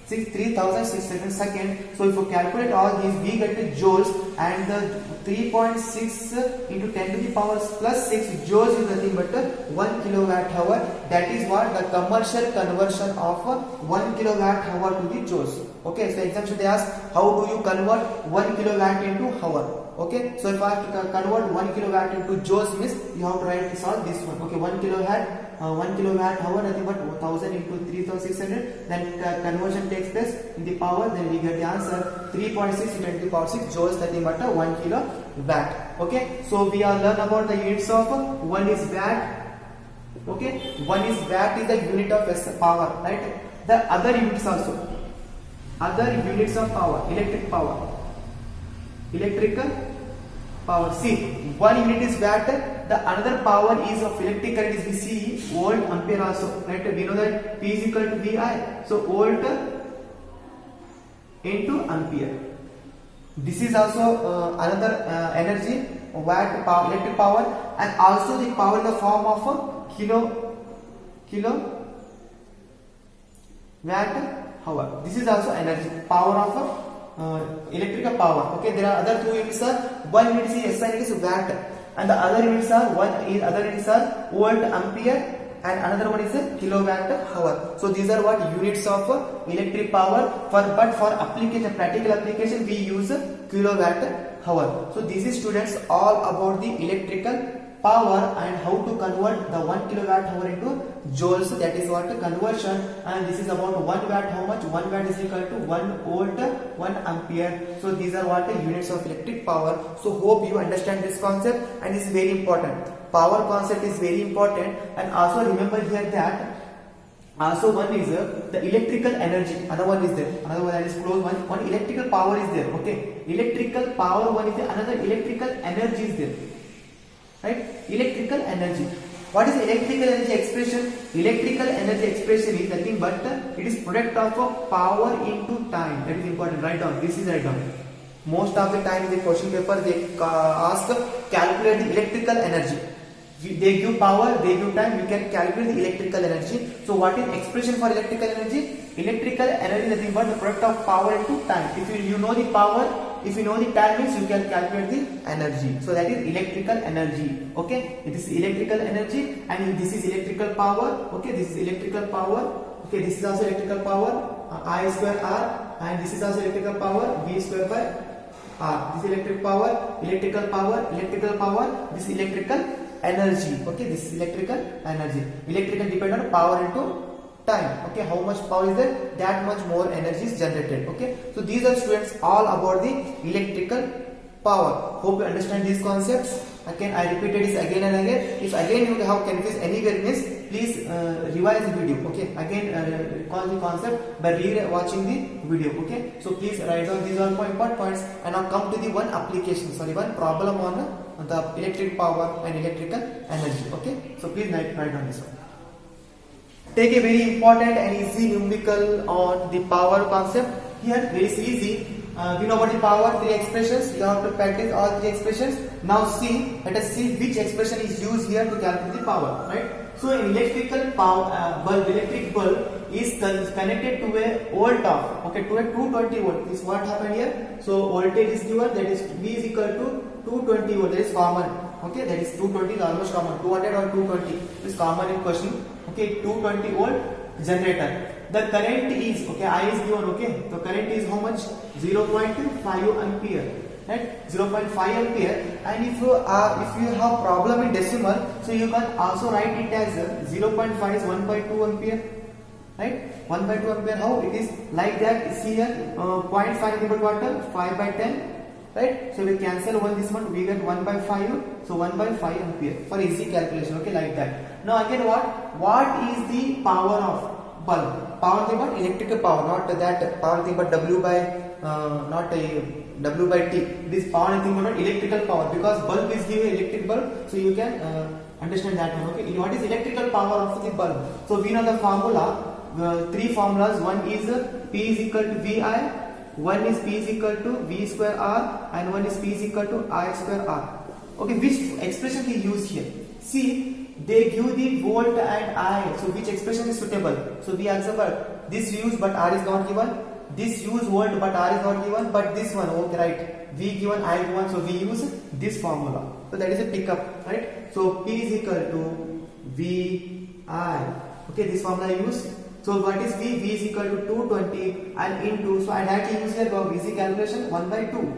3600 seconds. So if you calculate all these, we get the joules, and the 3.6 into 10 to the power plus 6 joules is nothing but 1 kilowatt hour. That is what the commercial conversion of 1 kilowatt hour to the joules. Okay, so example they ask how do you convert 1 kilowatt into hour. Okay, so if I have to convert 1 kilowatt into joules means you have to write this all this one. Okay, 1 kilowatt hour nothing but 1000 into 3600, then conversion takes place in the power, then we get the answer 3.6 into 10 to the power 6 joules, nothing but 1 kilowatt. Okay, so we are learn about the units of one is watt. Okay, one is watt is the unit of power, right? The other units also, other units of power, electrical power. See, one unit is watt, the another power is of electric current is we see volt ampere also, right? We know that P is equal to VI, so volt into ampere. This is also another energy, watt power, electric power, and also the power in the form of kilo watt hour. This is also energy, power of electrical power. Okay, there are other two units. One unit is SI, is watt, and the other units are volt ampere, and another one is a kilowatt hour. So these are what units of electric power. But for application, practical application, we use kilowatt hour. So this is students all about the electrical power and how to convert the 1 kilowatt hour into joules. That is what conversion, and this is about 1 watt. How much? 1 watt is equal to 1 volt 1 ampere. So these are what the units of electric power. So hope you understand this concept, and this is very important. Power concept is very important, and also remember here that also one is the electrical energy, another one is there, another one that is close one electrical power is there. Okay, electrical power one is there, another electrical energy is there, right? Electrical energy. What is electrical energy expression? Electrical energy expression is nothing but it is product of power into time. That is important. Write down. This is write down. Most of the time in the question paper they ask calculate the electrical energy. They give power, they give time, you can calculate the electrical energy. So what is expression for electrical energy? Electrical energy is nothing but the product of power into time. If you know the power, if you know the time means you can calculate the energy. So that is electrical energy. Okay, this is electrical energy, and this is electrical power. Okay, this is electrical power. Okay, this is also electrical power, I square R, and this is also electrical power, V square by R. This is electric power, electrical power, electrical power. This is electrical energy. Okay, this is electrical energy. Electrical depend on power into time. Okay, how much power is there, that much more energy is generated. Okay, so these are students all about the electrical power. Hope you understand these concepts. Again, I repeated this again and again. If again you have confused anywhere miss, please revise the video. Okay, again recall the concept by watching the video. Okay, so please write down these are important points, and now come to the one application, one problem on the electric power and electrical energy. Okay, so please write down this one. Take a very important and easy numerical on the power concept. Here very easy. We know about the power, 3 expressions. You have to practice all 3 expressions. Now see, let us see which expression is used here to calculate the power, right? So an electrical power electric bulb is connected to a volt of, okay, to a 220 volt. This is what happened here. So voltage is given, that is V is equal to 220 volt. That is common. Okay, that is 220 is almost common. 200 or 220 is common in question. Okay, 220 volt generator. The current is, okay, I is given. Okay, the current is how much? 0.5 ampere, right? 0.5 ampere. And if you have problem in decimal, so you can also write it as 0.5 is 1/2 ampere, right? 1/2 ampere. How it is like that? See here, 0.5 is what? 5/10, right? So we cancel this one, we get 1/5. So 1/5 ampere for easy calculation. Okay, like that. Now again, what is the power of bulb? Power thing but electrical power, not that power thing but W by not a W by T. This power thing but not electrical power, because bulb is given electric bulb, so you can understand that one. Okay, what is electrical power of the bulb? So we know the formula, 3 formulas. One is P is equal to VI, one is P is equal to V square R, and one is P is equal to I square R. Okay, which expression we use here? See, they give the volt and I, so which expression is suitable? So we answer this use but R is not given, this use volt but R is not given, but this one, okay, right, V given, I given, so we use this formula. So that is a pickup, right? So P is equal to V I. Okay, this formula I use. So what is V? V is equal to 220 and into, so I directly use here for easy calculation 1/2.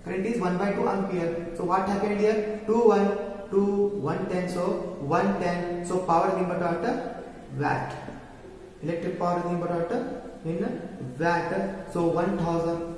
Current is 1 by 2 ampere. So what happened here? 110. So 110. So power is nothing but watt. Electric power is nothing but in watt. So 1000.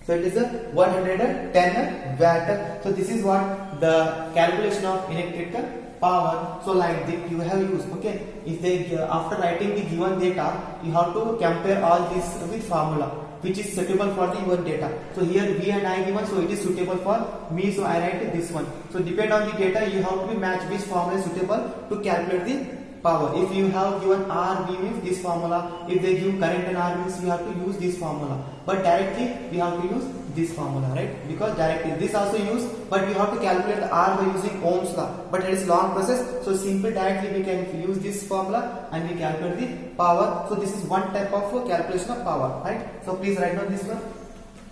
So it is a 110 watt. So this is what the calculation of electrical power. So like this you have used. Okay, if they after writing the given data, you have to compare all this with formula which is suitable for the your data. So here V and I given, so it is suitable for me. So I write this one. So depend on the data, you have to match which formula is suitable to calculate the power. If you have given R, V means this formula. If they give current and R means we have to use this formula. But directly we have to use this formula, right? Because directly this also use, but we have to calculate the R by using Ohm's law. But it is long process. So simple directly we can use this formula and we calculate the power. So this is one type of calculation of power, right? So please write down this one.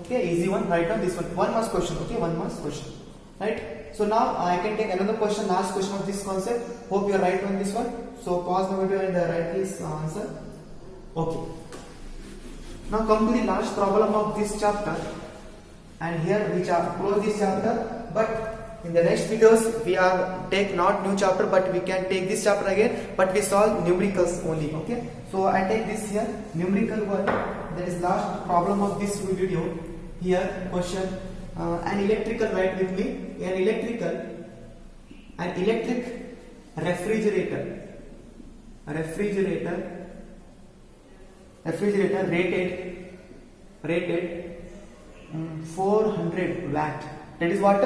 Okay, easy one. Write down this one. One more question. Okay, one more question. Right? So now I can take another question, last question of this concept. Hope you are right on this one. So pause the video and write this answer. Okay. Now come to the last problem of this chapter. And here we close this chapter. But in the next videos we are take not new chapter, but we can take this chapter again. But we solve numericals only. Okay. So I take this here numerical one. That is last problem of this video. Here question. An electrical, write with me, an electric refrigerator rated 400 watt. That is what?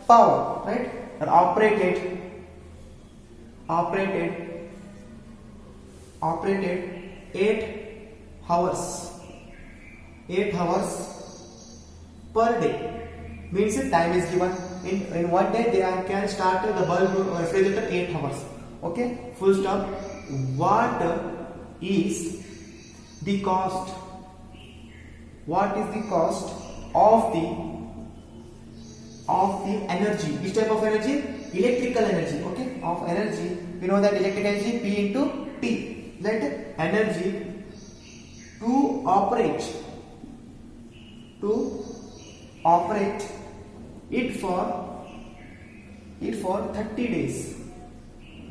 Power, right? And operated 8 hours per day. Means time is given. In one day they can start the bulb refrigerator 8 hours. Okay, full stop. What is the cost? What is the cost of the energy? Which type of energy? Electrical energy. Okay, of energy. We know that electric energy P into T. Let energy to operate it for 30 days.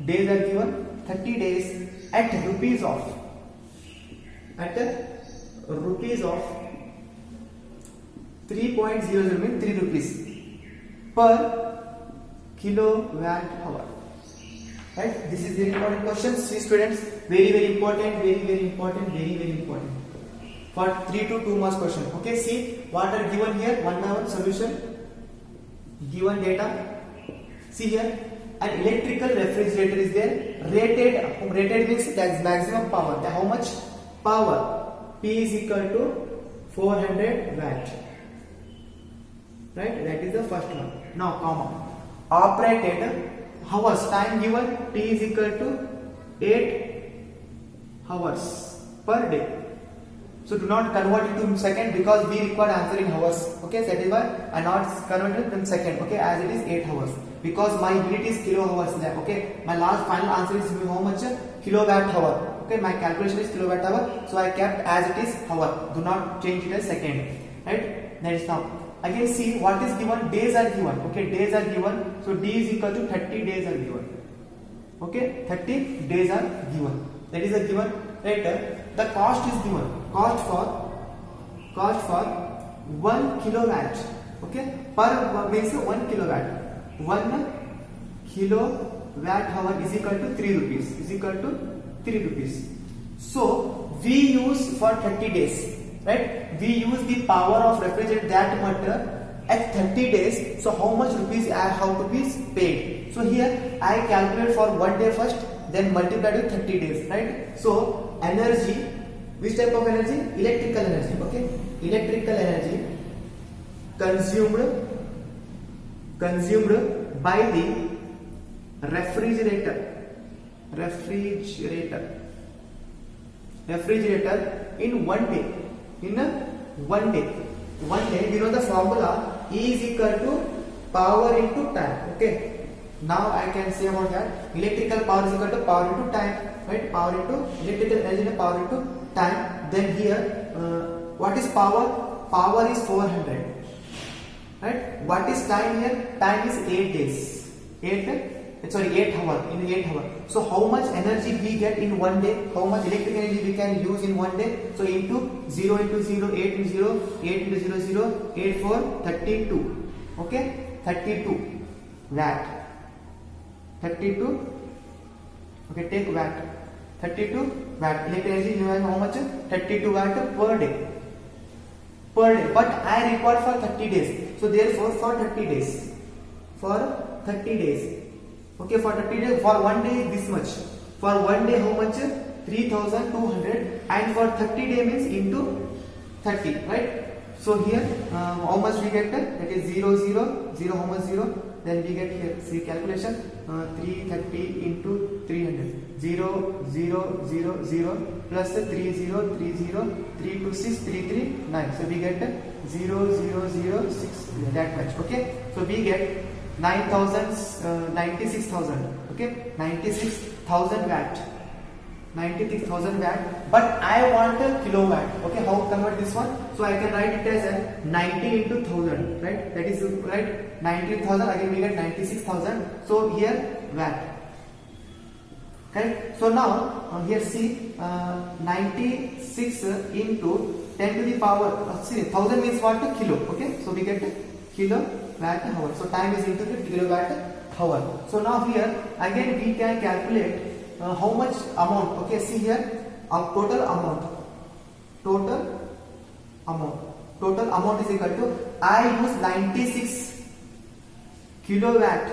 Days are given 30 days at rupees of 3.00 means 3 rupees per kilowatt hour. Right? This is very important question. See students, very important, very important. For 3 to 2 marks question. Okay, see what are given here. One by one solution. Given data. See here, an electrical refrigerator is there. Rated means that is maximum power. How much power? P is equal to 400 watt. Right? That is the first one. Now, comma. Operated hours. Time given. T is equal to 8 hours per day. So do not convert it to second because we require answer in hours. Okay, that is why I not converted in second. Okay, as it is 8 hours because my unit is kilo hours. Okay, my last final answer is how much? Kilowatt hour. Okay, my calculation is kilowatt hour. So I kept as it is hour. Do not change it as second. Right? That is now. Again, see what is given. Days are given. Okay, days are given. So D is equal to 30 days are given. Okay, 30 days are given. That is a given. Right? The cost is given. Cost for 1 kilowatt. Okay, per means 1 kilowatt. 1 kilowatt hour is equal to 3 rupees. So we use for 30 days. Right? We use the power of refrigerator that much at 30 days. So how much rupees I have to be paid? So here I calculate for 1 day first, then multiply with 30 days. Right? So energy. Which type of energy? Electrical energy. Okay, electrical energy consumed by the refrigerator in 1 day. One day, we know the formula E is equal to power into time. Okay, now I can say about that. Electrical power is equal to power into time. Right? Power into electrical energy and power into time. Then here what is power? Power is 400. right? What is time here? Time is 8 days. 8 hours, in 8 hours. So how much energy we get in one day? How much electric energy we can use in one day? So into 0 into 0, 8 into 0, 8 into 0, 0, 8 for 32. Okay, 32 watt. 32. Okay, take watt. 32 watt. Electric energy you have how much? 32 watt per day. Per day. But I require for 30 days. So therefore for 30 days. For 30 days. Okay, for 30 days, for one day this much. For one day how much? 3200, and for 30 days means into 30, right? So here how much we get? That is 0, 0, 0, how much 0? Then we get here, see calculation, 330 into 300, 0, 0, 0, 0, plus 30, 30, 326, 339. So we get 0, 0, 0, 6, that much. Okay, so we get 96,000. Okay, 96,000 watt. 96,000 watt. But I want a kilowatt. Okay, how convert this one? So I can write it as a 90 into 1000. Right? That is right. 90,000. Again we get 96,000. So here watt. Correct. So now here see 96 into 10 to the power. See 1000 means what? Kilo. Okay. So we get kilowatt hour. So time is into the kilowatt hour. So now here again we can calculate how much amount. Okay, see here total amount is equal to, I use 96 kilowatt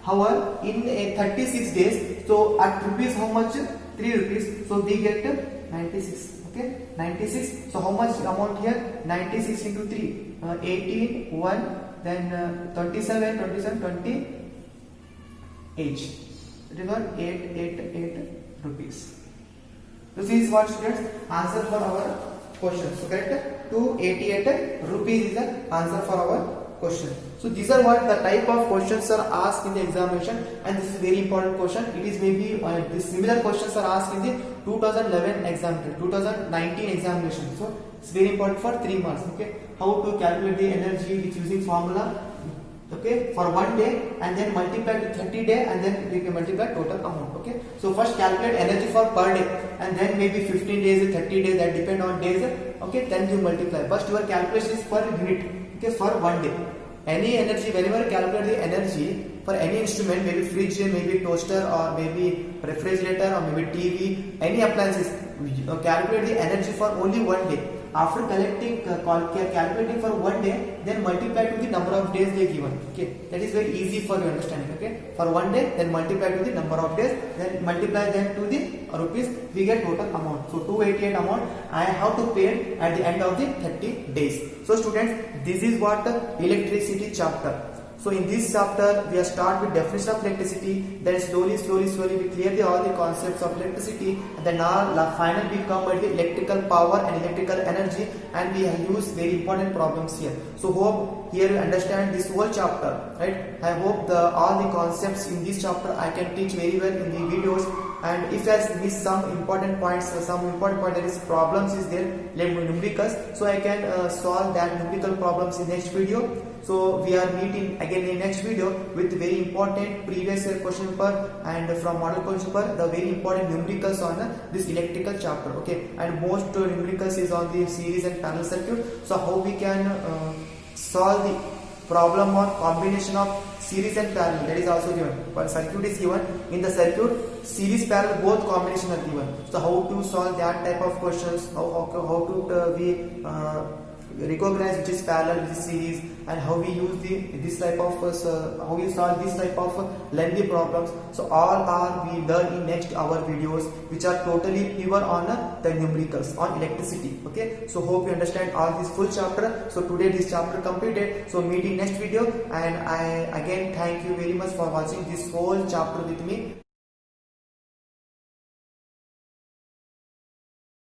hour in a 36 days. So at rupees how much? 3 rupees. So we get 96. Okay, 96. So how much amount here? 96 into 3, 18, 1, then 27, 28. It is not 888 rupees. So this is what students answer for our question. So correct, 288 rupees is the answer for our question. So these are what the type of questions are asked in the examination, and this is very important question. It is maybe this similar questions are asked in the 2011 examination, 2019 examination. So it's very important for 3 marks. Okay, how to calculate the energy with using formula. Okay, for one day, and then multiply to 30 days, and then we can multiply total amount. Okay, so first calculate energy for per day, and then maybe 15 days, 30 days, that depend on days. Okay, then you multiply. First your calculation is per unit. Okay, for one day. Any energy, whenever you calculate the energy for any instrument, maybe fridge, maybe toaster, or maybe refrigerator, or maybe TV, any appliances, calculate the energy for only one day. After calculating for one day, then multiply to the number of days they given. Okay, that is very easy for your understanding. Okay, for one day, then multiply to the number of days, then multiply them to the rupees, we get total amount. So 288 amount I have to pay at the end of the 30 days. So students, this is what the electricity chapter. So in this chapter we are start with definition of electricity, then slowly we clear all the concepts of electricity, and then finally we come at the electrical power and electrical energy, and we have used very important problems here. So hope here you understand this whole chapter, right? I hope all the concepts in this chapter I can teach very well in the videos, and if I miss some important points, that is problems is there, numericals, so I can solve that numerical problems in next video. So we are meeting again in next video with very important previous year question paper, and from model question paper the very important numericals on this electrical chapter. Okay, and most numericals is on the series and parallel circuit. So how we can solve the problem on combination of series and parallel, that is also given. But circuit is given, in the circuit series parallel both combination are given. So how to solve that type of questions, how to we recognize which is parallel, which is series, and how we use this type of how we solve this type of lengthy problems. So all are we learn in next our videos, which are totally pure on the numericals on electricity. Okay, so hope you understand all this full chapter. So today this chapter completed. So meet in next video, and I again thank you very much for watching this whole chapter with me.